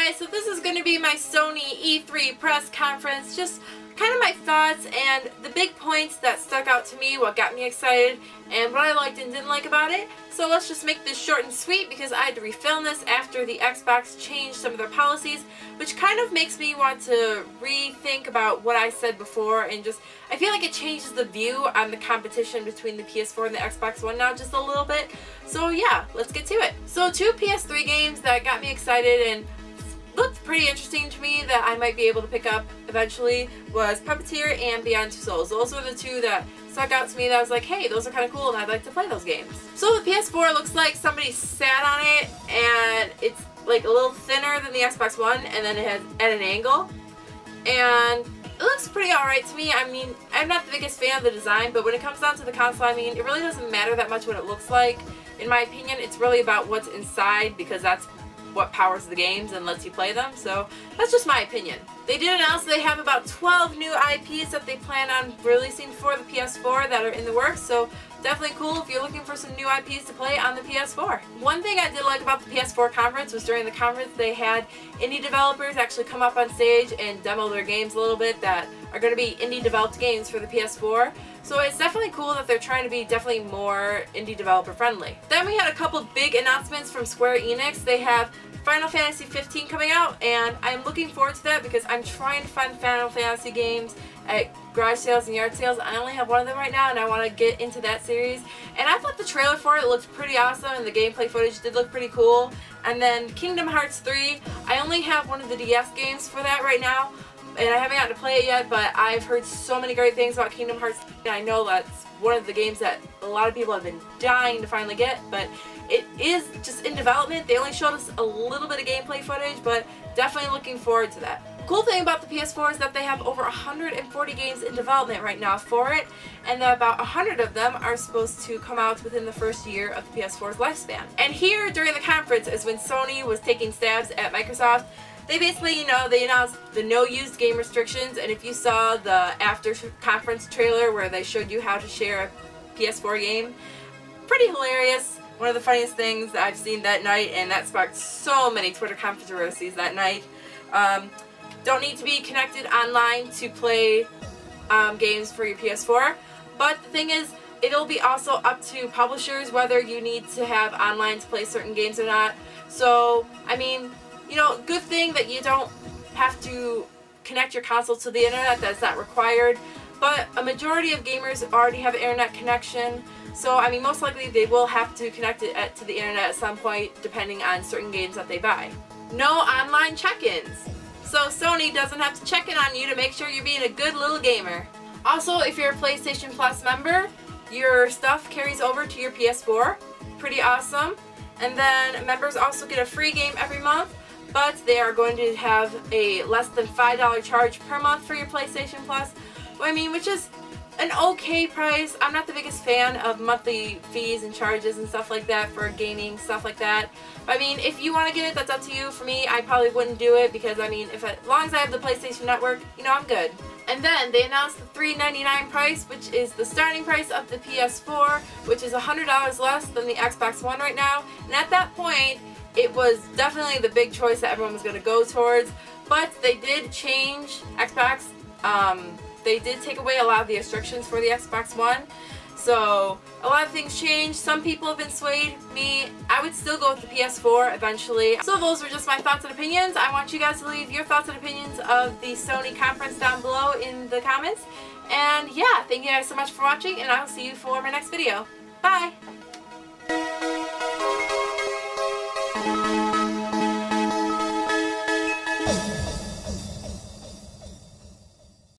guys, so this is going to be my Sony E3 press conference, just kind of my thoughts and the big points that stuck out to me, what got me excited, and what I liked and didn't like about it. So let's just make this short and sweet because I had to refilm this after the Xbox changed some of their policies, which kind of makes me want to rethink about what I said before, and just, I feel like it changes the view on the competition between the PS4 and the Xbox One now just a little bit. So yeah, let's get to it. So two PS3 games that got me excited and looked pretty interesting to me that I might be able to pick up eventually was Puppeteer and Beyond Two Souls. Those were the two that stuck out to me that I was like, hey, those are kind of cool and I'd like to play those games. So the PS4 looks like somebody sat on it and it's like a little thinner than the Xbox One, and then it has at an angle. And it looks pretty alright to me. I mean, I'm not the biggest fan of the design, but when it comes down to the console, I mean, it really doesn't matter that much what it looks like. In my opinion, it's really about what's inside, because that's what powers the games and lets you play them, so that's just my opinion. They did announce they have about 12 new IPs that they plan on releasing for the PS4 that are in the works, so definitely cool if you're looking for some new IPs to play on the PS4. One thing I did like about the PS4 conference was during the conference they had indie developers actually come up on stage and demo their games a little bit that are going to be indie developed games for the PS4. So it's definitely cool that they're trying to be definitely more indie developer friendly. Then we had a couple big announcements from Square Enix. They have Final Fantasy 15 coming out, and I'm looking forward to that because I'm trying to find Final Fantasy games at garage sales and yard sales. I only have one of them right now and I want to get into that series. And I thought the trailer for it looked pretty awesome and the gameplay footage did look pretty cool. And then Kingdom Hearts 3, I only have one of the DS games for that right now, and I haven't gotten to play it yet, but I've heard so many great things about Kingdom Hearts, and I know that's one of the games that a lot of people have been dying to finally get, but it is just in development. They only showed us a little bit of gameplay footage, but definitely looking forward to that. Cool thing about the PS4 is that they have over 140 games in development right now for it, and that about 100 of them are supposed to come out within the first year of the PS4's lifespan. And here during the conference is when Sony was taking stabs at Microsoft. They basically, you know, they announced the no used game restrictions, and if you saw the after conference trailer where they showed you how to share a PS4 game, pretty hilarious. One of the funniest things that I've seen that night, and that sparked so many Twitter controversies that night. Don't need to be connected online to play games for your PS4, but the thing is, it'll be also up to publishers whether you need to have online to play certain games or not. So, I mean, you know, good thing that you don't have to connect your console to the internet, that's not required, but a majority of gamers already have an internet connection, so I mean most likely they will have to connect it to the internet at some point depending on certain games that they buy. No online check-ins. So Sony doesn't have to check in on you to make sure you're being a good little gamer. Also, if you're a PlayStation Plus member, your stuff carries over to your PS4. Pretty awesome. And then members also get a free game every month, but they are going to have a less than $5 charge per month for your PlayStation Plus. I mean, which is an okay price. I'm not the biggest fan of monthly fees and charges and stuff like that for gaming, stuff like that. I mean, if you want to get it, that's up to you. For me, I probably wouldn't do it because, I mean, as long as I have the PlayStation Network, you know, I'm good. And then they announced the $399 price, which is the starting price of the PS4, which is $100 less than the Xbox One right now. And at that point, it was definitely the big choice that everyone was going to go towards. But they did change Xbox. They did take away a lot of the restrictions for the Xbox One. So a lot of things changed. Some people have been swayed. Me, I would still go with the PS4 eventually. So those were just my thoughts and opinions. I want you guys to leave your thoughts and opinions of the Sony conference down below in the comments. And yeah, thank you guys so much for watching, and I will see you for my next video. Bye!